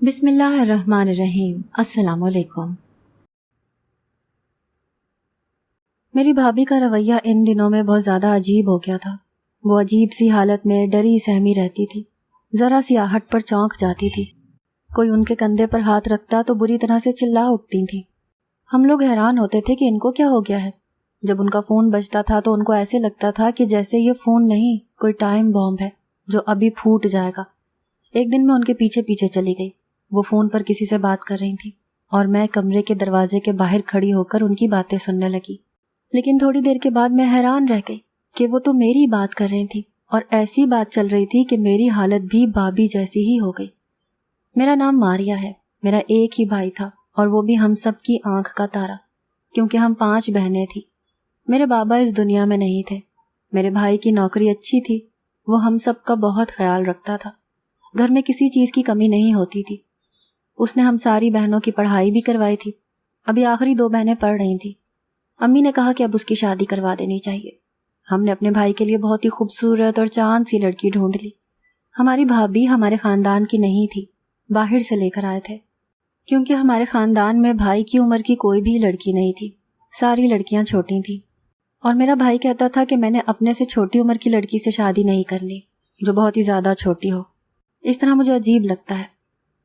بسم اللہ الرحمن الرحیم۔ السلام علیکم۔ میری بھابھی کا رویہ ان دنوں میں بہت زیادہ عجیب ہو گیا تھا۔ وہ عجیب سی حالت میں ڈری سہمی رہتی تھی، ذرا سی آہٹ پر چونک جاتی تھی، کوئی ان کے کندھے پر ہاتھ رکھتا تو بری طرح سے چلا اٹھتی تھیں۔ ہم لوگ حیران ہوتے تھے کہ ان کو کیا ہو گیا ہے۔ جب ان کا فون بجتا تھا تو ان کو ایسے لگتا تھا کہ جیسے یہ فون نہیں، کوئی ٹائم بم ہے جو ابھی پھوٹ جائے گا۔ ایک دن میں ان کے پیچھے پیچھے چلی گئی۔ وہ فون پر کسی سے بات کر رہی تھی اور میں کمرے کے دروازے کے باہر کھڑی ہو کر ان کی باتیں سننے لگی، لیکن تھوڑی دیر کے بعد میں حیران رہ گئی کہ وہ تو میری بات کر رہی تھی اور ایسی بات چل رہی تھی کہ میری حالت بھی بھابھی جیسی ہی ہو گئی۔ میرا نام ماریا ہے، میرا ایک ہی بھائی تھا اور وہ بھی ہم سب کی آنکھ کا تارا، کیونکہ ہم 5 بہنیں تھیں۔ میرے بابا اس دنیا میں نہیں تھے۔ میرے بھائی کی نوکری اچھی تھی، وہ ہم سب کا بہت خیال رکھتا تھا، گھر میں کسی چیز کی کمی نہیں ہوتی تھی۔ اس نے ہم ساری بہنوں کی پڑھائی بھی کروائی تھی۔ ابھی آخری 2 بہنیں پڑھ رہی تھیں۔ امی نے کہا کہ اب اس کی شادی کروا دینی چاہیے۔ ہم نے اپنے بھائی کے لیے بہت ہی خوبصورت اور چاند سی لڑکی ڈھونڈ لی۔ ہماری بھابھی ہمارے خاندان کی نہیں تھی، باہر سے لے کر آئے تھے، کیونکہ ہمارے خاندان میں بھائی کی عمر کی کوئی بھی لڑکی نہیں تھی، ساری لڑکیاں چھوٹی تھیں، اور میرا بھائی کہتا تھا کہ میں نے اپنے سے چھوٹی عمر کی لڑکی سے شادی نہیں کرنی جو بہت ہی زیادہ چھوٹی ہو۔ اس طرح مجھے عجیب لگتا ہے۔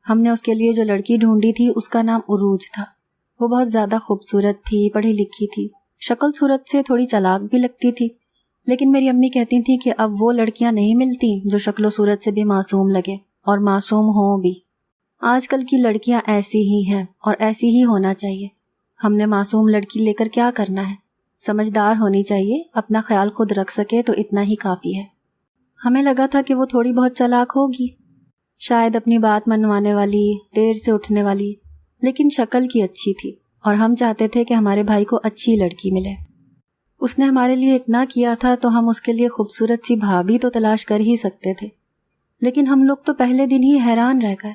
ہم نے اس کے لیے جو لڑکی ڈھونڈی تھی اس کا نام عروج تھا۔ وہ بہت زیادہ خوبصورت تھی، پڑھی لکھی تھی، شکل صورت سے تھوڑی چالاک بھی لگتی تھی، لیکن میری امی کہتی تھیں کہ اب وہ لڑکیاں نہیں ملتی جو شکل و صورت سے بھی معصوم لگے اور معصوم ہوں بھی۔ آج کل کی لڑکیاں ایسی ہی ہیں اور ایسی ہی ہونا چاہیے۔ ہم نے معصوم لڑکی لے کر کیا کرنا ہے؟ سمجھدار ہونی چاہیے، اپنا خیال خود رکھ سکے تو اتنا ہی کافی ہے۔ ہمیں لگا تھا کہ وہ تھوڑی بہت چالاک ہوگی، شاید اپنی بات منوانے والی، دیر سے اٹھنے والی، لیکن شکل کی اچھی تھی اور ہم چاہتے تھے کہ ہمارے بھائی کو اچھی لڑکی ملے۔ اس نے ہمارے لیے اتنا کیا تھا تو ہم اس کے لیے خوبصورت سی بھابھی تو تلاش کر ہی سکتے تھے، لیکن ہم لوگ تو پہلے دن ہی حیران رہ گئے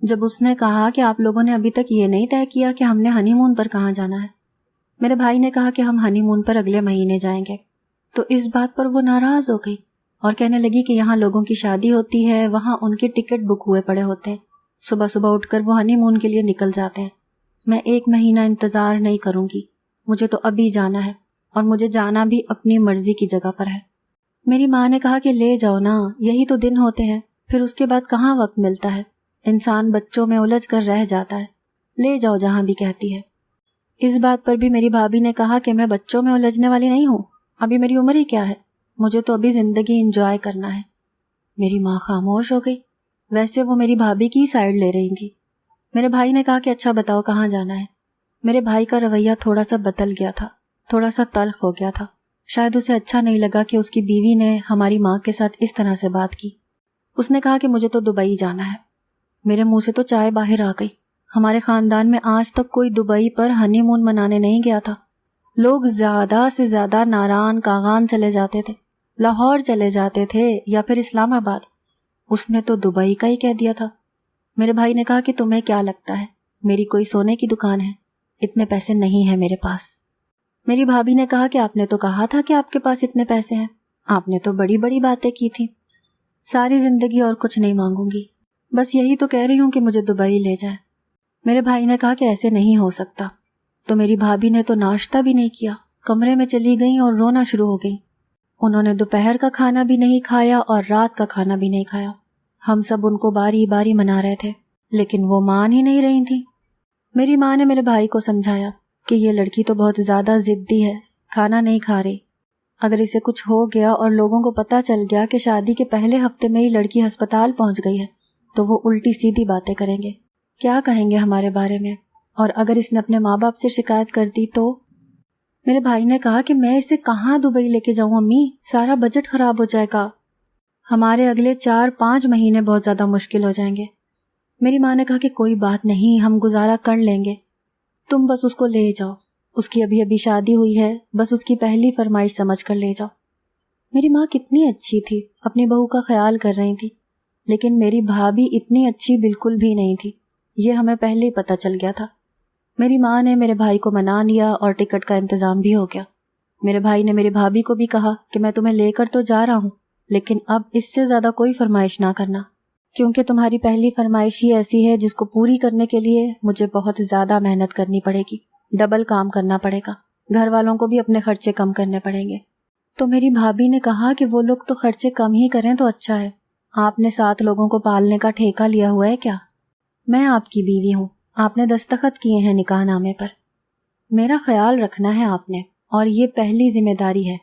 جب اس نے کہا کہ آپ لوگوں نے ابھی تک یہ نہیں طے کیا کہ ہم نے ہنی مون پر کہاں جانا ہے۔ میرے بھائی نے کہا کہ ہم ہنی مون پر اگلے مہینے جائیں گے، تو اس بات پر وہ ناراض ہو گئی اور کہنے لگی کہ یہاں لوگوں کی شادی ہوتی ہے، وہاں ان کے ٹکٹ بک ہوئے پڑے ہوتے ہیں، صبح صبح اٹھ کر وہ ہنی مون کے لیے نکل جاتے ہیں۔ میں 1 مہینہ انتظار نہیں کروں گی، مجھے تو ابھی جانا ہے، اور مجھے جانا بھی اپنی مرضی کی جگہ پر ہے۔ میری ماں نے کہا کہ لے جاؤ نا، یہی تو دن ہوتے ہیں، پھر اس کے بعد کہاں وقت ملتا ہے، انسان بچوں میں الجھ کر رہ جاتا ہے، لے جاؤ جہاں بھی کہتی ہے۔ اس بات پر بھی میری بھابھی نے کہا کہ میں بچوں میں الجھنے والی نہیں ہوں، ابھی میری عمر ہی کیا ہے، مجھے تو ابھی زندگی انجوائے کرنا ہے۔ میری ماں خاموش ہو گئی، ویسے وہ میری بھابھی کی سائیڈ لے رہی تھی۔ میرے بھائی نے کہا کہ اچھا بتاؤ کہاں جانا ہے۔ میرے بھائی کا رویہ تھوڑا سا بدل گیا تھا، تھوڑا سا تلخ ہو گیا تھا، شاید اسے اچھا نہیں لگا کہ اس کی بیوی نے ہماری ماں کے ساتھ اس طرح سے بات کی۔ اس نے کہا کہ مجھے تو دبئی جانا ہے۔ میرے منہ سے تو چائے باہر آ گئی۔ ہمارے خاندان میں آج تک کوئی دبئی پر ہنی مون منانے نہیں گیا تھا۔ لوگ زیادہ سے زیادہ ناران کاغان چلے جاتے تھے، لاہور چلے جاتے تھے یا پھر اسلام آباد۔ اس نے تو دبئی کا ہی کہہ دیا تھا۔ میرے بھائی نے کہا کہ تمہیں کیا لگتا ہے میری کوئی سونے کی دکان ہے؟ اتنے پیسے نہیں ہیں میرے پاس۔ میری بھابھی نے کہا کہ آپ نے تو کہا تھا کہ آپ کے پاس اتنے پیسے ہیں، آپ نے تو بڑی بڑی باتیں کی تھی۔ ساری زندگی اور کچھ نہیں مانگوں گی، بس یہی تو کہہ رہی ہوں کہ مجھے دبئی لے جائے۔ میرے بھائی نے کہا کہ ایسے نہیں ہو سکتا۔ تو میری بھابھی نے تو ناشتہ بھی نہیں کیا، کمرے میں چلی گئیں اور رونا شروع ہو گئیں۔ انہوں نے دوپہر کا کھانا بھی نہیں کھایا اور رات کا کھانا بھی نہیں کھایا۔ ہم سب ان کو باری باری منا رہے تھے، لیکن وہ مان ہی نہیں رہی تھی۔ میری ماں نے میرے بھائی کو سمجھایا کہ یہ لڑکی تو بہت زیادہ ضدی ہے، کھانا نہیں کھا رہی، اگر اسے کچھ ہو گیا اور لوگوں کو پتہ چل گیا کہ شادی کے پہلے ہفتے میں ہی لڑکی ہسپتال پہنچ گئی ہے تو وہ الٹی سیدھی باتیں کریں گے، کیا کہیں گے ہمارے بارے میں، اور اگر اس نے اپنے ماں باپ سے شکایت کر دی تو۔ میرے بھائی نے کہا کہ میں اسے کہاں دبئی لے کے جاؤں امی، سارا بجٹ خراب ہو جائے گا، ہمارے اگلے 4-5 مہینے بہت زیادہ مشکل ہو جائیں گے۔ میری ماں نے کہا کہ کوئی بات نہیں، ہم گزارا کر لیں گے، تم بس اس کو لے جاؤ، اس کی ابھی شادی ہوئی ہے، بس اس کی پہلی فرمائش سمجھ کر لے جاؤ۔ میری ماں کتنی اچھی تھی، اپنی بہو کا خیال کر رہی تھی، لیکن میری بھابھی اتنی اچھی بالکل بھی نہیں تھی، یہ ہمیں پہلے ہی پتہ چل گیا تھا۔ میری ماں نے میرے بھائی کو منا لیا اور ٹکٹ کا انتظام بھی ہو گیا۔ میرے بھائی نے میری بھابھی کو بھی کہا کہ میں تمہیں لے کر تو جا رہا ہوں، لیکن اب اس سے زیادہ کوئی فرمائش نہ کرنا، کیونکہ تمہاری پہلی فرمائش ہی ایسی ہے جس کو پوری کرنے کے لیے مجھے بہت زیادہ محنت کرنی پڑے گی، ڈبل کام کرنا پڑے گا، گھر والوں کو بھی اپنے خرچے کم کرنے پڑیں گے۔ تو میری بھابھی نے کہا کہ وہ لوگ تو خرچے کم ہی کریں تو اچھا ہے، آپ نے 7 لوگوں کو پالنے کا ٹھیکہ لیا ہوا ہے کیا؟ میں آپ کی بیوی ہوں، آپ نے دستخط کیے ہیں نکاح نامے پر، میرا خیال رکھنا ہے آپ نے، اور یہ پہلی ذمہ داری ہے۔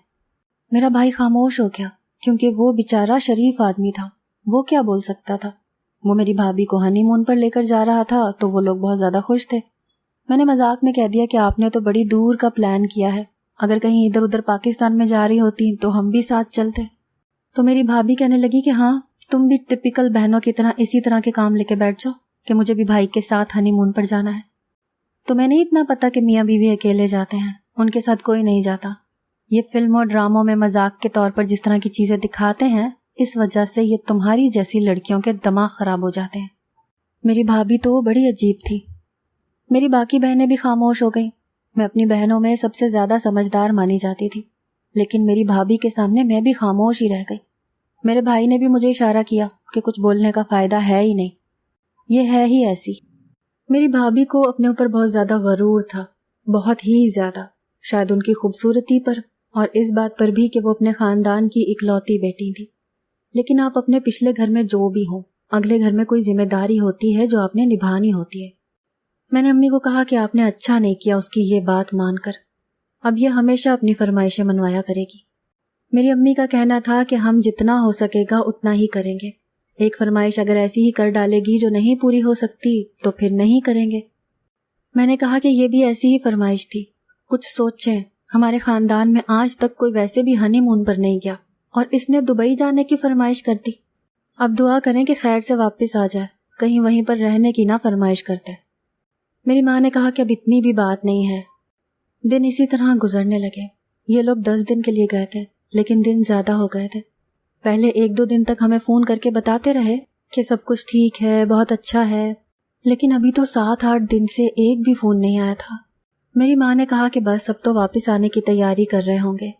میرا بھائی خاموش ہو گیا کیونکہ وہ بیچارہ شریف آدمی تھا، وہ کیا بول سکتا تھا؟ وہ میری بھابھی کو ہنی مون پر لے کر جا رہا تھا تو وہ لوگ بہت زیادہ خوش تھے۔ میں نے مذاق میں کہہ دیا کہ آپ نے تو بڑی دور کا پلان کیا ہے، اگر کہیں ادھر ادھر پاکستان میں جا رہی ہوتی تو ہم بھی ساتھ چلتے۔ تو میری بھابھی کہنے لگی کہ ہاں، تم بھی ٹپیکل بہنوں کی طرح اسی طرح کے کام لے کے بیٹھ جاؤ کہ مجھے بھی بھائی کے ساتھ ہنی مون پر جانا ہے۔ تمہیں نہیں اتنا پتا کہ میاں بیوی اکیلے جاتے ہیں، ان کے ساتھ کوئی نہیں جاتا۔ یہ فلموں ڈراموں میں مذاق کے طور پر جس طرح کی چیزیں دکھاتے ہیں، اس وجہ سے یہ تمہاری جیسی لڑکیوں کے دماغ خراب ہو جاتے ہیں۔ میری بھابھی تو بڑی عجیب تھی۔ میری باقی بہنیں بھی خاموش ہو گئیں۔ میں اپنی بہنوں میں سب سے زیادہ سمجھدار مانی جاتی تھی، لیکن میری بھابھی کے سامنے میں بھی خاموش ہی رہ گئی۔ میرے بھائی نے بھی مجھے اشارہ کیا کہ کچھ بولنے کا فائدہ ہے ہی نہیں، یہ ہے ہی ایسی۔ میری بھابھی کو اپنے اوپر بہت زیادہ غرور تھا، بہت ہی زیادہ، شاید ان کی خوبصورتی پر اور اس بات پر بھی کہ وہ اپنے خاندان کی اکلوتی بیٹی تھی۔ لیکن آپ اپنے پچھلے گھر میں جو بھی ہوں، اگلے گھر میں کوئی ذمہ داری ہوتی ہے جو آپ نے نبھانی ہوتی ہے۔ میں نے امی کو کہا کہ آپ نے اچھا نہیں کیا اس کی یہ بات مان کر، اب یہ ہمیشہ اپنی فرمائشیں منوایا کرے گی۔ میری امی کا کہنا تھا کہ ہم جتنا ہو سکے گا اتنا ہی کریں گے، ایک فرمائش اگر ایسی ہی کر ڈالے گی جو نہیں پوری ہو سکتی تو پھر نہیں کریں گے۔ میں نے کہا کہ یہ بھی ایسی ہی فرمائش تھی، کچھ سوچیں، ہمارے خاندان میں آج تک کوئی ویسے بھی ہنی مون پر نہیں گیا اور اس نے دبئی جانے کی فرمائش کر دی۔ اب دعا کریں کہ خیر سے واپس آ جائے، کہیں وہیں پر رہنے کی نہ فرمائش کرتے۔ میری ماں نے کہا کہ اب اتنی بھی بات نہیں ہے۔ دن اسی طرح گزرنے لگے۔ یہ لوگ 10 دن کے لیے گئے تھے، لیکن دن زیادہ ہو گئے تھے۔ پہلے 1-2 دن تک ہمیں فون کر کے بتاتے رہے کہ سب کچھ ٹھیک ہے، بہت اچھا ہے، لیکن ابھی تو 7-8 دن سے ایک بھی فون نہیں آیا تھا۔ میری ماں نے کہا کہ بس اب تو واپس آنے کی تیاری کر رہے ہوں گے،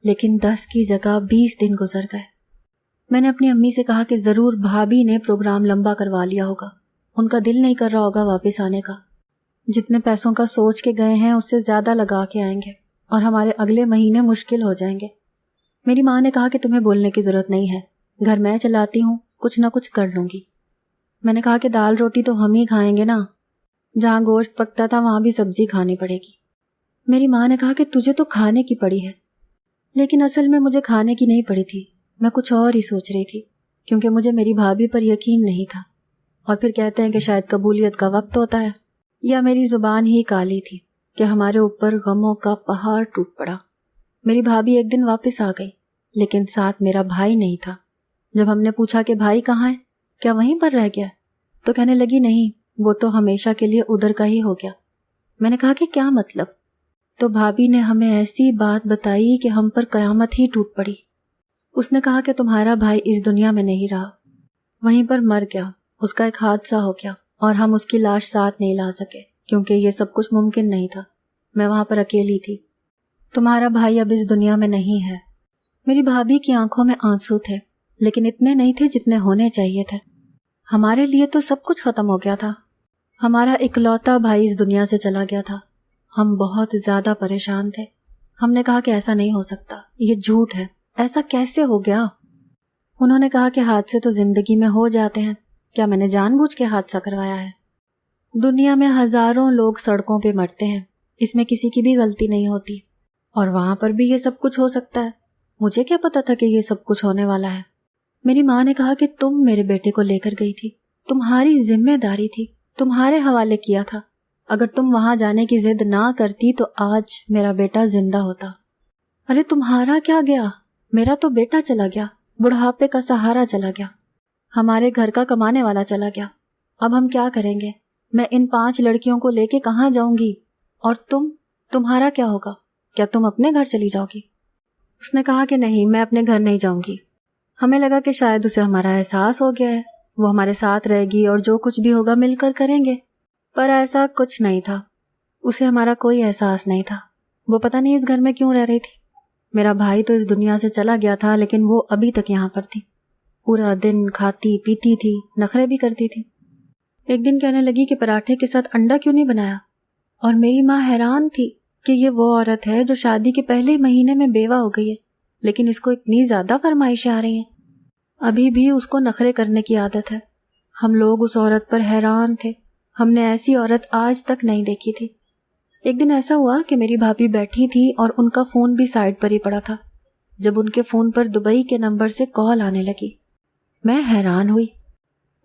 لیکن 10 کی جگہ 20 دن گزر گئے۔ میں نے اپنی امی سے کہا کہ ضرور بھابھی نے پروگرام لمبا کروا لیا ہوگا، ان کا دل نہیں کر رہا ہوگا واپس آنے کا، جتنے پیسوں کا سوچ کے گئے ہیں اس سے زیادہ لگا کے آئیں گے اور ہمارے اگلے مہینے مشکل ہو جائیں گے۔ میری ماں نے کہا کہ تمہیں بولنے کی ضرورت نہیں ہے، گھر میں چلاتی ہوں، کچھ نہ کچھ کر لوں گی۔ میں نے کہا کہ دال روٹی تو ہم ہی کھائیں گے نا، جہاں گوشت پکتا تھا وہاں بھی سبزی کھانی پڑے گی۔ میری ماں نے کہا کہ تجھے تو کھانے کی پڑی ہے، لیکن اصل میں مجھے کھانے کی نہیں پڑی تھی، میں کچھ اور ہی سوچ رہی تھی، کیونکہ مجھے میری بھابھی پر یقین نہیں تھا، اور پھر کہتے ہیں کہ شاید قبولیت کا وقت ہوتا ہے، یا میری زبان ہی کالی تھی کہ ہمارے اوپر غموں کا پہاڑ ٹوٹ پڑا۔ میری بھابھی ایک دن واپس آ گئی، لیکن ساتھ میرا بھائی نہیں تھا۔ جب ہم نے پوچھا کہ بھائی کہاں ہے، کیا وہیں پر رہ گیا، تو کہنے لگی نہیں، وہ تو ہمیشہ کے لیے ادھر کا ہی ہو گیا۔ میں نے کہا کہ کیا مطلب؟ تو بھابھی نے ہمیں ایسی بات بتائی کہ ہم پر قیامت ہی ٹوٹ پڑی۔ اس نے کہا کہ تمہارا بھائی اس دنیا میں نہیں رہا، وہیں پر مر گیا، اس کا ایک حادثہ ہو گیا اور ہم اس کی لاش ساتھ نہیں لا سکے کیونکہ یہ سب کچھ ممکن نہیں تھا، میں وہاں پر اکیلی تھی۔ تمہارا بھائی اب اس دنیا میں نہیں ہے۔ میری بھابھی کی آنکھوں میں آنسو تھے، لیکن اتنے نہیں تھے جتنے ہونے چاہیے تھے۔ ہمارے لیے تو سب کچھ ختم ہو گیا تھا، ہمارا اکلوتا بھائی اس دنیا سے چلا گیا تھا۔ ہم بہت زیادہ پریشان تھے۔ ہم نے کہا کہ ایسا نہیں ہو سکتا، یہ جھوٹ ہے، ایسا کیسے ہو گیا؟ انہوں نے کہا کہ حادثے تو زندگی میں ہو جاتے ہیں، کیا میں نے جان بوجھ کے حادثہ کروایا ہے؟ دنیا میں ہزاروں لوگ سڑکوں پہ مرتے ہیں، اس میں کسی کی بھی غلطی نہیں ہوتی، اور وہاں پر بھی یہ سب کچھ ہو سکتا ہے۔ مجھے کیا پتا تھا کہ یہ سب کچھ ہونے والا ہے؟ میری ماں نے کہا کہ تم میرے بیٹے کو لے کر گئی تھی، تمہاری ذمہ داری تھی، تمہارے حوالے کیا تھا، اگر تم وہاں جانے کی ضد نہ کرتی تو آج میرا بیٹا زندہ ہوتا۔ ارے تمہارا کیا گیا، میرا تو بیٹا چلا گیا، بڑھاپے کا سہارا چلا گیا، ہمارے گھر کا کمانے والا چلا گیا، اب ہم کیا کریں گے؟ میں ان 5 لڑکیوں کو لے کے کہاں جاؤں گی؟ اور تمہارا کیا ہوگا؟ کیا تم اپنے گھر چلی جاؤ گی؟ اس نے کہا کہ نہیں، میں اپنے گھر نہیں جاؤں گی۔ ہمیں لگا کہ شاید اسے ہمارا احساس ہو گیا ہے، وہ ہمارے ساتھ رہے گی اور جو کچھ بھی ہوگا مل کر کریں گے، پر ایسا کچھ نہیں تھا۔ اسے ہمارا کوئی احساس نہیں تھا، وہ پتہ نہیں اس گھر میں کیوں رہ رہی تھی۔ میرا بھائی تو اس دنیا سے چلا گیا تھا، لیکن وہ ابھی تک یہاں پر تھی، پورا دن کھاتی پیتی تھی، نخرے بھی کرتی تھی۔ ایک دن کہنے لگی کہ پراٹھے کے ساتھ انڈا کیوں نہیں بنایا، اور میری ماں حیران تھی کہ یہ وہ عورت ہے جو شادی کے پہلے مہینے میں بیوہ ہو گئی ہے، لیکن اس کو اتنی زیادہ فرمائشیں آ رہی ہیں۔ ابھی بھی اس کو نخرے کرنے کی عادت ہے۔ ہم لوگ اس عورت پر حیران تھے، ہم نے ایسی عورت آج تک نہیں دیکھی تھی۔ ایک دن ایسا ہوا کہ میری بھابھی بیٹھی تھی اور ان کا فون بھی سائڈ پر ہی پڑا تھا، جب ان کے فون پر دبئی کے نمبر سے کال آنے لگی۔ میں حیران ہوئی۔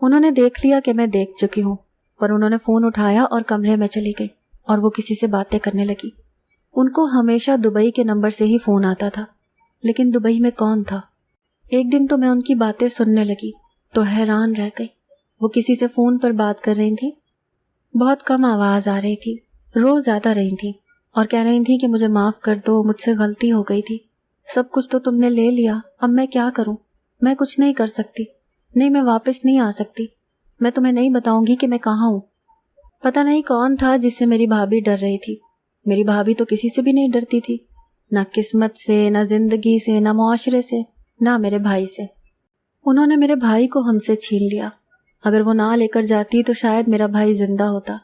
انہوں نے دیکھ لیا کہ میں دیکھ چکی ہوں، پر انہوں نے فون اٹھایا اور کمرے میں چلی گئی اور وہ کسی سے باتیں کرنے لگی۔ ان کو ہمیشہ دبئی کے نمبر سے ہی فون آتا تھا، لیکن دبئی میں کون تھا؟ ایک دن تو میں ان کی باتیں سننے لگی تو حیران رہ گئی۔ وہ کسی سے فون پر بات کر رہی تھی، بہت کم آواز آ رہی تھی، رو زیادہ رہی تھی اور کہہ رہی تھی کہ مجھے معاف کر دو، مجھ سے غلطی ہو گئی تھی، سب کچھ تو تم نے لے لیا، اب میں کیا کروں؟ میں کچھ نہیں کر سکتی، نہیں میں واپس نہیں آ سکتی، میں تمہیں نہیں بتاؤں گی کہ میں کہاں ہوں۔ پتہ نہیں کون تھا جس سے میری بھابھی ڈر رہی تھی۔ میری بھابھی تو کسی سے بھی نہیں ڈرتی تھی، نہ قسمت سے، نہ زندگی سے، نہ معاشرے سے، نہ میرے بھائی سے۔ انہوں نے میرے بھائی کو ہم سے چھین لیا۔ اگر وہ نہ لے کر جاتی تو شاید میرا بھائی زندہ ہوتا۔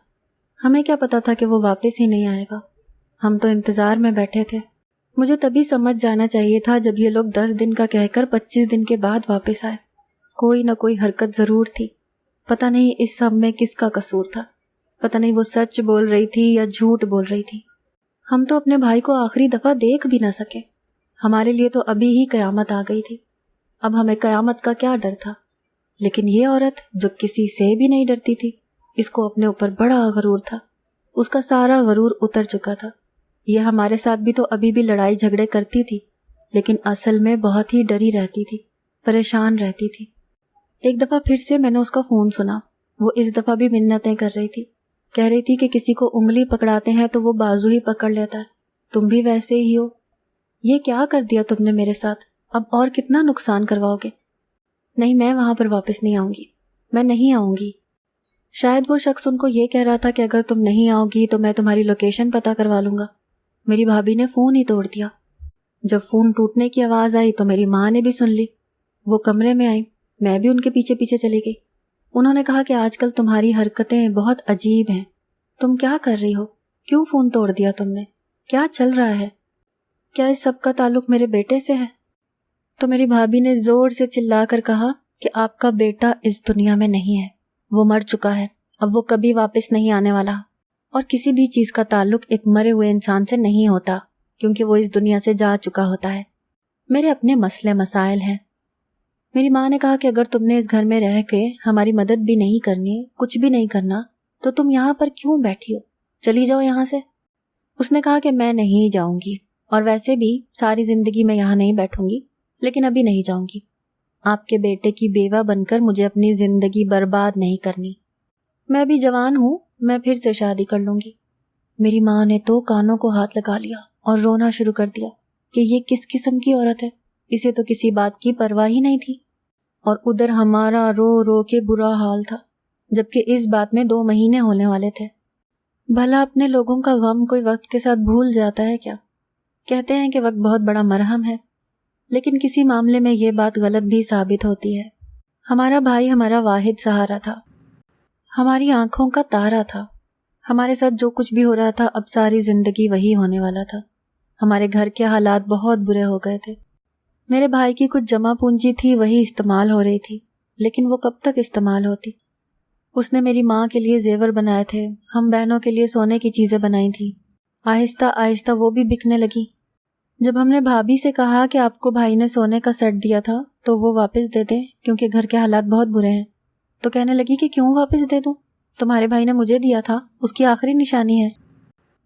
ہمیں کیا پتا تھا کہ وہ واپس ہی نہیں آئے گا، ہم تو انتظار میں بیٹھے تھے۔ مجھے تبھی سمجھ جانا چاہیے تھا جب یہ لوگ 10 دن کا کہہ کر 25 دن کے بعد واپس آئے۔ کوئی نہ کوئی حرکت ضرور تھی، پتہ نہیں اس سب میں کس کا قصور تھا، پتہ نہیں وہ سچ بول رہی تھی یا جھوٹ بول رہی تھی۔ ہم تو اپنے بھائی کو آخری دفعہ دیکھ بھی نہ سکے۔ ہمارے لیے تو ابھی ہی قیامت آ گئی تھی، اب ہمیں قیامت کا کیا ڈر تھا؟ لیکن یہ عورت جو کسی سے بھی نہیں ڈرتی تھی، اس کو اپنے اوپر بڑا غرور تھا، اس کا سارا غرور اتر چکا تھا۔ یہ ہمارے ساتھ بھی تو ابھی بھی لڑائی جھگڑے کرتی تھی، لیکن اصل میں بہت ہی ڈری رہتی تھی، پریشان رہتی تھی۔ ایک دفعہ پھر سے میں نے اس کا فون سنا، وہ اس دفعہ بھی منتیں کر رہی تھی، کہہ رہی تھی کہ کسی کو انگلی پکڑاتے ہیں تو وہ بازو ہی پکڑ لیتا ہے، تم بھی ویسے ہی ہو، یہ کیا کر دیا تم نے میرے ساتھ، اب اور کتنا نقصان کرواؤ گے؟ نہیں، میں وہاں پر واپس نہیں آؤں گی، میں نہیں آؤں گی۔ شاید وہ شخص ان کو یہ کہہ رہا تھا کہ اگر تم نہیں آؤ گی تو میں تمہاری لوکیشن پتہ کروا لوں گا۔ میری بھابھی نے فون ہی توڑ دیا۔ جب فون ٹوٹنے کی آواز آئی تو میری ماں نے بھی سن لی، وہ کمرے میں آئی، میں بھی ان کے پیچھے پیچھے چلی گئی۔ انہوں نے کہا کہ آج کل تمہاری حرکتیں بہت عجیب ہیں، تم کیا کر رہی ہو؟ کیوں فون توڑ دیا تم نے؟ کیا چل رہا ہے؟ کیا اس سب کا تعلق میرے بیٹے سے ہے؟ تو میری بھابھی نے زور سے چلا کر کہا کہ آپ کا بیٹا اس دنیا میں نہیں ہے، وہ مر چکا ہے، اب وہ کبھی واپس نہیں آنے والا، اور کسی بھی چیز کا تعلق ایک مرے ہوئے انسان سے نہیں ہوتا، کیونکہ وہ اس دنیا سے جا چکا ہوتا ہے۔ میرے اپنے مسئلے مسائل ہیں۔ میری ماں نے کہا کہ اگر تم نے اس گھر میں رہ کے ہماری مدد بھی نہیں کرنی، کچھ بھی نہیں کرنا، تو تم یہاں پر کیوں بیٹھی ہو؟ چلی جاؤ یہاں سے۔ اس نے کہا کہ میں نہیں جاؤں گی، اور ویسے بھی ساری زندگی میں یہاں نہیں بیٹھوں گی، لیکن ابھی نہیں جاؤں گی۔ آپ کے بیٹے کی بیوہ بن کر مجھے اپنی زندگی برباد نہیں کرنی۔ میں بھی جوان ہوں، میں پھر سے شادی کر لوں گی۔ میری ماں نے تو کانوں کو ہاتھ لگا لیا اور رونا شروع کر دیا کہ یہ کس قسم کی عورت ہے، اسے تو کسی بات کی پرواہ ہی نہیں تھی۔ اور ادھر ہمارا رو رو کے برا حال تھا، جبکہ اس بات میں 2 مہینے ہونے والے تھے۔ بھلا اپنے لوگوں کا غم کوئی وقت کے ساتھ بھول جاتا ہے کیا؟ کہتے ہیں کہ وقت بہت بڑا مرہم ہے، لیکن کسی معاملے میں یہ بات غلط بھی ثابت ہوتی ہے۔ ہمارا بھائی ہمارا واحد سہارا تھا، ہماری آنکھوں کا تارا تھا۔ ہمارے ساتھ جو کچھ بھی ہو رہا تھا اب ساری زندگی وہی ہونے والا تھا۔ ہمارے گھر کے حالات بہت برے ہو گئے تھے۔ میرے بھائی کی کچھ جمع پونجی تھی، وہی استعمال ہو رہی تھی، لیکن وہ کب تک استعمال ہوتی؟ اس نے میری ماں کے لیے زیور بنائے تھے، ہم بہنوں کے لیے سونے کی چیزیں بنائی تھیں، آہستہ آہستہ وہ بھی بکنے لگی۔ جب ہم نے بھابھی سے کہا کہ آپ کو بھائی نے سونے کا سیٹ دیا تھا تو وہ واپس دے دیں کیونکہ گھر کے حالات بہت برے ہیں، تو کہنے لگی کہ کیوں واپس دے دوں، تمہارے بھائی نے مجھے دیا تھا، اس کی آخری نشانی ہے۔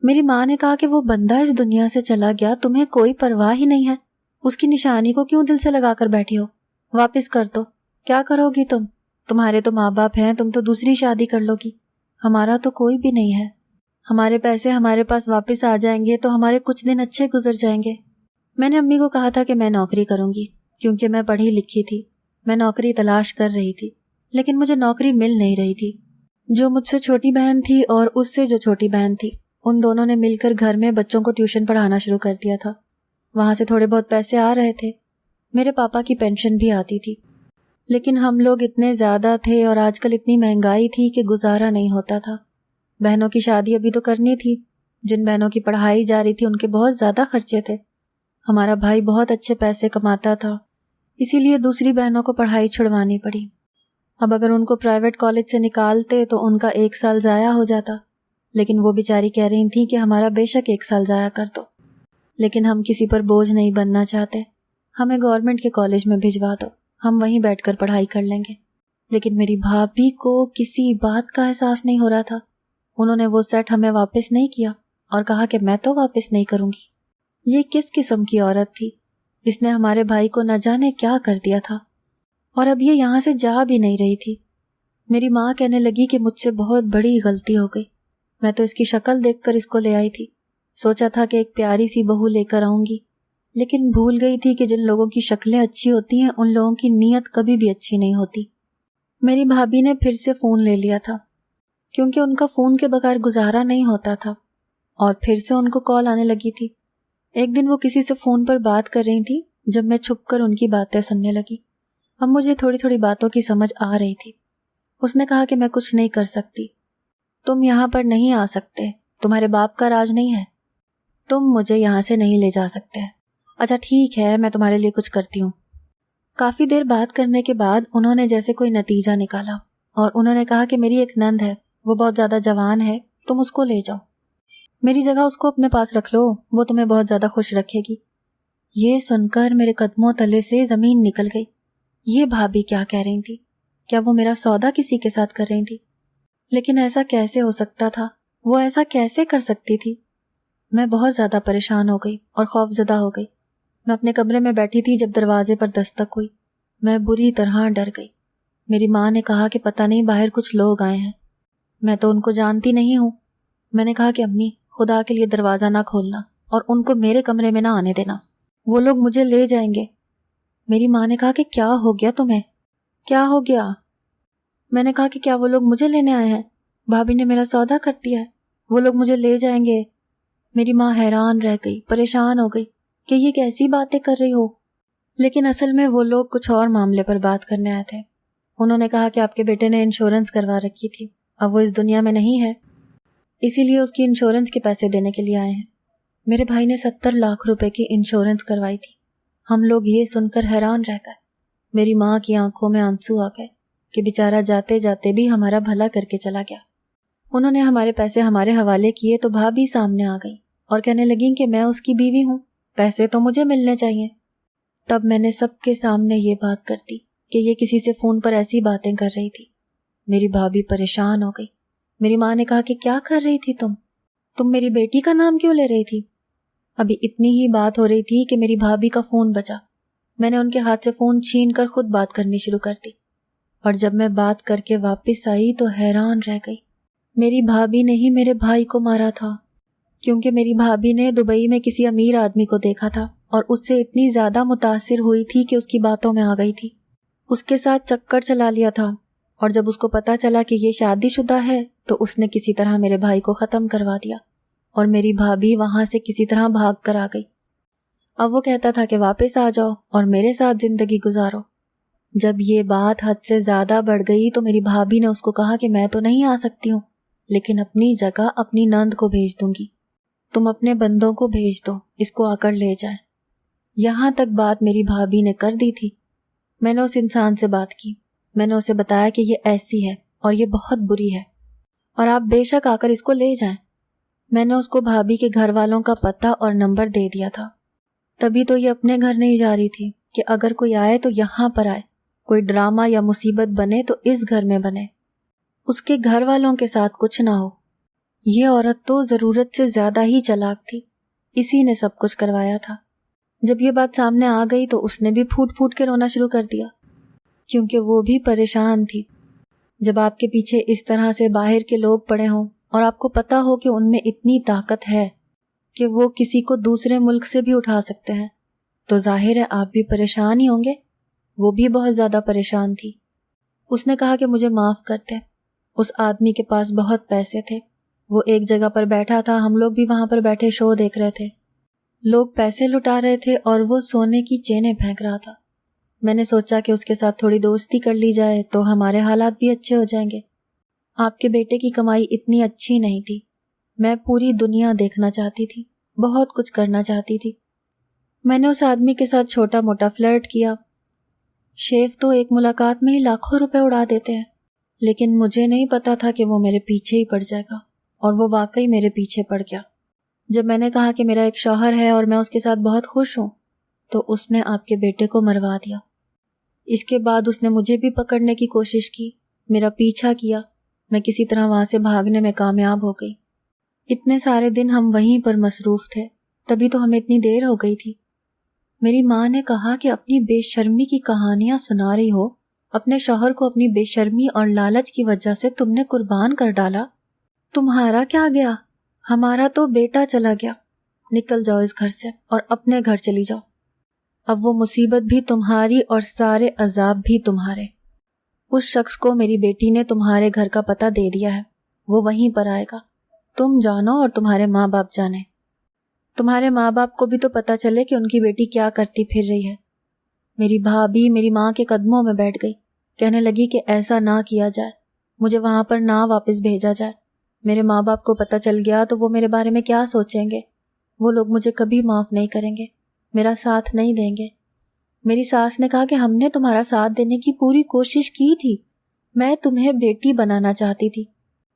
میری ماں نے کہا کہ وہ بندہ اس دنیا سے چلا گیا، تمہیں کوئی پرواہ ہی نہیں ہے، اس کی نشانی کو کیوں دل سے لگا کر بیٹھی ہو؟ واپس کر دو، کیا کرو گی تم؟ تمہارے تو ماں باپ ہیں، تم تو دوسری شادی کر لو گی، ہمارا تو کوئی بھی نہیں ہے۔ ہمارے پیسے ہمارے پاس واپس آ جائیں گے تو ہمارے کچھ دن اچھے گزر جائیں گے۔ میں نے امی کو کہا تھا کہ میں نوکری کروں گی، کیونکہ میں پڑھی لکھی تھی، میں نوکری تلاش کر رہی تھی، لیکن مجھے نوکری مل نہیں رہی تھی۔ جو مجھ سے چھوٹی بہن تھی اور اس سے جو چھوٹی بہن تھی، ان دونوں نے مل کر گھر میں بچوں کو ٹیوشن پڑھانا شروع کر دیا تھا۔ وہاں سے تھوڑے بہت پیسے آ رہے تھے، میرے پاپا کی پینشن بھی آتی تھی، لیکن ہم لوگ اتنے زیادہ تھے اور آج کل اتنی مہنگائی تھی کہ گزارا نہیں ہوتا تھا۔ بہنوں کی شادی ابھی تو کرنی تھی، جن بہنوں کی پڑھائی جاری تھی ان کے بہت زیادہ خرچے تھے۔ ہمارا بھائی بہت اچھے پیسے کماتا تھا، اسی لیے دوسری بہنوں کو پڑھائی چھڑوانی پڑی۔ اب اگر ان کو پرائیویٹ کالج سے نکالتے تو ان کا 1 سال ضائع ہو جاتا، لیکن وہ بیچاری کہہ رہی تھیں کہ ہمارا بے شک 1 سال ضائع کر دو، لیکن ہم کسی پر بوجھ نہیں بننا چاہتے، ہمیں گورنمنٹ کے کالج میں بھجوا دو، ہم وہیں بیٹھ کر پڑھائی کر لیں گے۔ لیکن میری بھابھی کو کسی بات کا احساس نہیں ہو رہا تھا۔ انہوں نے وہ سیٹ ہمیں واپس نہیں کیا اور کہا کہ میں تو واپس نہیں کروں گی۔ یہ کس قسم کی عورت تھی؟ اس نے ہمارے بھائی کو نہ جانے کیا کر دیا تھا، اور اب یہ یہاں سے جا بھی نہیں رہی تھی۔ میری ماں کہنے لگی کہ مجھ سے بہت بڑی غلطی ہو گئی، میں تو اس کی شکل دیکھ کر اس کو لے آئی تھی، سوچا تھا کہ ایک پیاری سی بہو لے کر آؤں گی، لیکن بھول گئی تھی کہ جن لوگوں کی شکلیں اچھی ہوتی ہیں ان لوگوں کی نیت کبھی بھی اچھی نہیں ہوتی۔ میری بھابھی نے پھر سے فون لے لیا تھا، کیونکہ ان کا فون کے بغیر گزارا نہیں ہوتا تھا، اور پھر سے ان کو کال آنے لگی تھی۔ ایک دن وہ کسی سے فون پر بات کر رہی تھی جب میں چھپ کر ان کی باتیں سننے لگی۔ اب مجھے تھوڑی تھوڑی باتوں کی سمجھ آ رہی تھی۔ اس نے کہا کہ میں کچھ نہیں کر سکتی، تم یہاں پر نہیں آ سکتے، تمہارے باپ کا راج نہیں ہے، تم مجھے یہاں سے نہیں لے جا سکتے۔ اچھا ٹھیک ہے، میں تمہارے لیے کچھ کرتی ہوں۔ کافی دیر بات کرنے کے بعد انہوں نے جیسے کوئی نتیجہ نکالا اور انہوں نے کہا کہ میری ایک نند ہے، وہ بہت زیادہ جوان ہے، تم اس کو لے جاؤ، میری جگہ اس کو اپنے پاس رکھ لو، وہ تمہیں بہت زیادہ خوش رکھے گی۔ یہ سن کر میرے قدموں تلے سے زمین نکل گئی۔ یہ بھابھی کیا کہہ رہی تھی؟ کیا وہ میرا سودا کسی کے ساتھ کر رہی تھی؟ لیکن ایسا کیسے ہو سکتا تھا؟ وہ ایسا کیسے کر سکتی تھی؟ میں بہت زیادہ پریشان ہو گئی اور خوف زدہ ہو گئی۔ میں اپنے کمرے میں بیٹھی تھی جب دروازے پر دستک ہوئی۔ میں بری طرح ڈر گئی۔ میری ماں نے کہا کہ پتہ نہیں باہر کچھ لوگ آئے ہیں، میں تو ان کو جانتی نہیں ہوں۔ میں نے کہا کہ امی خدا کے لیے دروازہ نہ کھولنا اور ان کو میرے کمرے میں نہ آنے دینا، وہ لوگ مجھے لے جائیں گے۔ میری ماں نے کہا کہ کیا ہو گیا تمہیں؟ کیا ہو گیا؟ میں نے کہا کہ کیا وہ لوگ مجھے لینے آئے ہیں؟ بھابھی نے میرا سودا کر دیا ہے، وہ لوگ مجھے لے جائیں گے۔ میری ماں حیران رہ گئی، پریشان ہو گئی کہ یہ کیسی باتیں کر رہی ہو، لیکن اصل میں وہ لوگ کچھ اور معاملے پر بات کرنے آئے تھے۔ انہوں نے کہا کہ آپ کے بیٹے نے انشورنس کروا رکھی تھی، اب وہ اس دنیا میں نہیں ہے، اسی لیے اس کی انشورنس کے پیسے دینے کے لیے آئے ہیں۔ میرے بھائی نے 70 لاکھ روپے کی انشورنس کروائی تھی۔ ہم لوگ یہ سن کر حیران رہ گئے۔ میری ماں کی آنکھوں میں آنسو آ گئے کہ بیچارہ جاتے جاتے بھی ہمارا بھلا کر کے چلا گیا۔ انہوں نے ہمارے پیسے ہمارے حوالے کیے تو بھابھی سامنے آ گئی اور کہنے لگیں کہ میں اس کی بیوی ہوں، پیسے تو مجھے ملنے چاہیے۔ تب میں نے سب کے سامنے یہ بات کر دی کہ یہ کسی سے فون پر ایسی باتیں کر رہی تھی۔ میری بھابھی پریشان ہو گئی۔ میری ماں نے کہا کہ کیا کر رہی تھی تم میری بیٹی کا نام کیوں لے رہی تھی؟ ابھی اتنی ہی بات ہو رہی تھی کہ میری بھابھی کا فون بجا۔ میں نے ان کے ہاتھ سے فون چھین کر خود بات کرنی شروع کر دی، اور جب میں بات کر کے واپس آئی تو حیران رہ گئی۔ میری بھابھی نے ہی میرے بھائی کو مارا تھا، کیونکہ میری بھابھی نے دبئی میں کسی امیر آدمی کو دیکھا تھا اور اس سے اتنی زیادہ متاثر ہوئی تھی کہ اس کی باتوں میں آ گئی تھی، اس کے ساتھ چکر چلا لیا تھا، اور جب اس کو پتا چلا کہ یہ شادی شدہ ہے تو اس نے کسی طرح میرے بھائی کو ختم کروا دیا، اور میری بھابھی وہاں سے کسی طرح بھاگ کر آ گئی۔ اب وہ کہتا تھا کہ واپس آ جاؤ اور میرے ساتھ زندگی گزارو۔ جب یہ بات حد سے زیادہ بڑھ گئی تو میری بھابھی نے اس کو کہا کہ میں تو نہیں آ سکتی ہوں، لیکن اپنی جگہ اپنی نند کو بھیج دوں گی، تم اپنے بندوں کو بھیج دو، اس کو آ کر لے جائیں۔ یہاں تک بات میری بھابھی نے کر دی تھی۔ میں نے اس انسان سے بات کی، میں نے اسے بتایا کہ یہ ایسی ہے اور یہ بہت بری ہے، اور آپ بے شک آ کر اس کو لے جائیں۔ میں نے اس کو بھابھی کے گھر والوں کا پتہ اور نمبر دے دیا تھا۔ تبھی تو یہ اپنے گھر نہیں جا رہی تھی کہ اگر کوئی آئے تو یہاں پر آئے، کوئی ڈرامہ یا مصیبت بنے تو اس گھر میں بنے، اس کے گھر والوں کے ساتھ کچھ نہ ہو۔ یہ عورت تو ضرورت سے زیادہ ہی چالاک تھی، اسی نے سب کچھ کروایا تھا۔ جب یہ بات سامنے آ گئی تو اس نے بھی پھوٹ پھوٹ کے رونا شروع کر دیا، کیونکہ وہ بھی پریشان تھی۔ جب آپ کے پیچھے اس طرح سے باہر کے لوگ پڑے ہوں اور آپ کو پتہ ہو کہ ان میں اتنی طاقت ہے کہ وہ کسی کو دوسرے ملک سے بھی اٹھا سکتے ہیں، تو ظاہر ہے آپ بھی پریشان ہی ہوں گے۔ وہ بھی بہت زیادہ پریشان تھی۔ اس نے کہا کہ مجھے معاف کر دے، اس آدمی کے پاس بہت پیسے تھے، وہ ایک جگہ پر بیٹھا تھا، ہم لوگ بھی وہاں پر بیٹھے شو دیکھ رہے تھے، لوگ پیسے لٹا رہے تھے اور وہ سونے کی چینیں پھینک رہا تھا۔ میں نے سوچا کہ اس کے ساتھ تھوڑی دوستی کر لی جائے تو ہمارے حالات بھی اچھے ہو جائیں گے۔ آپ کے بیٹے کی کمائی اتنی اچھی نہیں تھی، میں پوری دنیا دیکھنا چاہتی تھی، بہت کچھ کرنا چاہتی تھی۔ میں نے اس آدمی کے ساتھ چھوٹا موٹا فلرٹ کیا۔ شیخ تو ایک ملاقات میں ہی لاکھوں روپے اڑا دیتے ہیں، لیکن مجھے نہیں پتا تھا کہ وہ میرے پیچھے ہی پڑ جائے گا، اور وہ واقعی میرے پیچھے پڑ گیا۔ جب میں نے کہا کہ میرا ایک شوہر ہے اور میں اس کے ساتھ بہت خوش ہوں، تو اس نے آپ کے بیٹے کو مروا دیا۔ اس کے بعد اس نے مجھے بھی پکڑنے کی کوشش کی، میرا پیچھا کیا، میں کسی طرح وہاں سے بھاگنے میں کامیاب ہو گئی۔ اتنے سارے دن ہم وہیں پر مصروف تھے، تبھی تو ہمیں اتنی دیر ہو گئی تھی۔ میری ماں نے کہا کہ اپنی بے شرمی کی کہانیاں سنا رہی ہو، اپنے شوہر کو اپنی بے شرمی اور لالچ کی وجہ سے تم نے قربان کر ڈالا۔ تمہارا کیا گیا؟ ہمارا تو بیٹا چلا گیا۔ نکل جاؤ اس گھر سے اور اپنے گھر چلی جاؤ۔ اب وہ مصیبت بھی تمہاری اور سارے عذاب بھی تمہارے۔ اس شخص کو میری بیٹی نے تمہارے گھر کا پتہ دے دیا ہے، وہ وہیں پر آئے گا۔ تم جانو اور تمہارے ماں باپ جانے۔ تمہارے ماں باپ کو بھی تو پتہ چلے کہ ان کی بیٹی کیا کرتی پھر رہی ہے۔ میری بھابھی میری ماں کے قدموں میں بیٹھ گئی، کہنے لگی کہ ایسا نہ کیا جائے، مجھے وہاں پر نہ واپس بھیجا جائے۔ میرے ماں باپ کو پتہ چل گیا تو وہ میرے بارے میں کیا سوچیں گے؟ وہ لوگ مجھے کبھی معاف نہیں کریں گے، میرا ساتھ نہیں دیں گے۔ میری ساس نے کہا کہ ہم نے تمہارا ساتھ دینے کی پوری کوشش کی تھی، میں تمہیں بیٹی بنانا چاہتی تھی،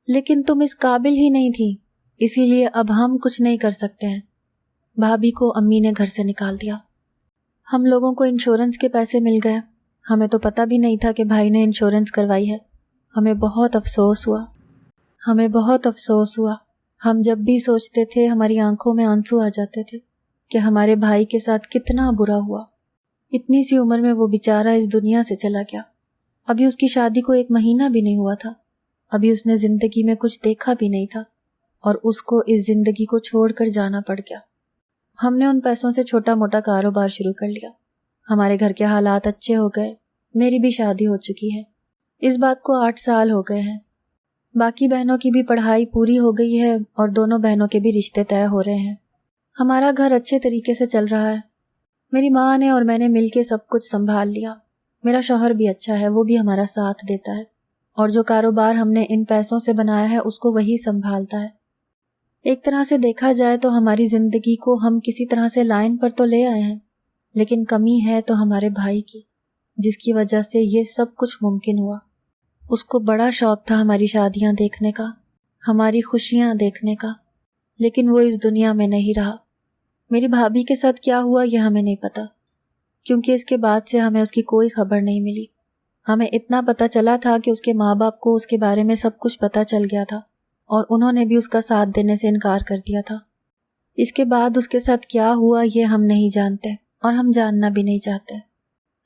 لیکن تم اس قابل ہی نہیں تھی، اسی لیے اب ہم کچھ نہیں کر سکتے ہیں۔ بھابھی کو امی نے گھر سے نکال دیا۔ ہم لوگوں کو انشورنس کے پیسے مل گئے، ہمیں تو پتہ بھی نہیں تھا کہ بھائی نے انشورنس کروائی ہے۔ ہمیں بہت افسوس ہوا۔ ہم جب بھی سوچتے تھے ہماری آنکھوں میں آنسو آ جاتے تھے کہ ہمارے بھائی کے ساتھ کتنا برا ہوا۔ اتنی سی عمر میں وہ بیچارہ اس دنیا سے چلا گیا۔ ابھی اس کی شادی کو 1 مہینہ بھی نہیں ہوا تھا، ابھی اس نے زندگی میں کچھ دیکھا بھی نہیں تھا، اور اس کو اس زندگی کو چھوڑ کر جانا پڑ گیا۔ ہم نے ان پیسوں سے چھوٹا موٹا کاروبار شروع کر لیا، ہمارے گھر کے حالات اچھے ہو گئے، میری بھی شادی ہو چکی ہے، اس بات کو 8 سال ہو گئے ہیں۔ باقی بہنوں کی بھی پڑھائی پوری ہو گئی ہے اور دونوں بہنوں کے بھی رشتے طے ہو رہے ہیں۔ ہمارا گھر اچھے طریقے سے چل رہا ہے، میری ماں نے اور میں نے مل کے سب کچھ سنبھال لیا۔ میرا شوہر بھی اچھا ہے، وہ بھی ہمارا ساتھ دیتا ہے، اور جو کاروبار ہم نے ان پیسوں سے بنایا ہے اس کو وہی سنبھالتا ہے۔ ایک طرح سے دیکھا جائے تو ہماری زندگی کو ہم کسی طرح سے لائن پر تو لے آئے ہیں، لیکن کمی ہے تو ہمارے بھائی کی، جس کی وجہ سے یہ سب کچھ ممکن ہوا۔ اس کو بڑا شوق تھا ہماری شادیاں دیکھنے کا، ہماری خوشیاں دیکھنے کا، لیکن وہ اس دنیا میں نہیں رہا۔ میری بھابھی کے ساتھ کیا ہوا یہ ہمیں نہیں پتا، کیونکہ اس کے بعد سے ہمیں اس کی کوئی خبر نہیں ملی۔ ہمیں اتنا پتا چلا تھا کہ اس کے ماں باپ کو اس کے بارے میں سب کچھ پتا چل گیا تھا، اور انہوں نے بھی اس کا ساتھ دینے سے انکار کر دیا تھا۔ اس کے بعد اس کے ساتھ کیا ہوا یہ ہم نہیں جانتے، اور ہم جاننا بھی نہیں چاہتے۔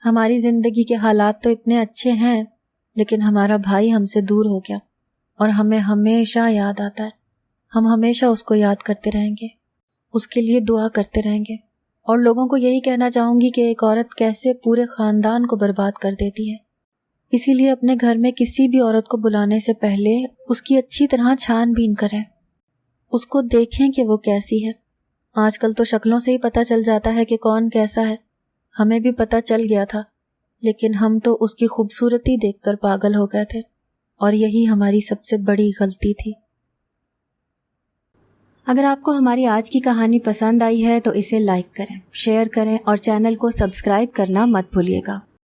ہماری زندگی کے حالات تو اتنے اچھے ہیں، لیکن ہمارا بھائی ہم سے دور ہو گیا، اور ہمیں ہمیشہ یاد آتا ہے۔ ہم ہمیشہ اس کو یاد کرتے رہیں گے، اس کے لیے دعا کرتے رہیں گے، اور لوگوں کو یہی کہنا چاہوں گی کہ ایک عورت کیسے پورے خاندان کو برباد کر دیتی ہے۔ اسی لیے اپنے گھر میں کسی بھی عورت کو بلانے سے پہلے اس کی اچھی طرح چھان بین کریں، اس کو دیکھیں کہ وہ کیسی ہے۔ آج کل تو شکلوں سے ہی پتہ چل جاتا ہے کہ کون کیسا ہے، ہمیں بھی پتہ چل گیا تھا، لیکن ہم تو اس کی خوبصورتی دیکھ کر پاگل ہو گئے تھے، اور یہی ہماری سب سے بڑی غلطی تھی۔ اگر آپ کو ہماری آج کی کہانی پسند آئی ہے تو اسے لائک کریں، شیئر کریں اور چینل کو سبسکرائب کرنا مت بھولیے گا۔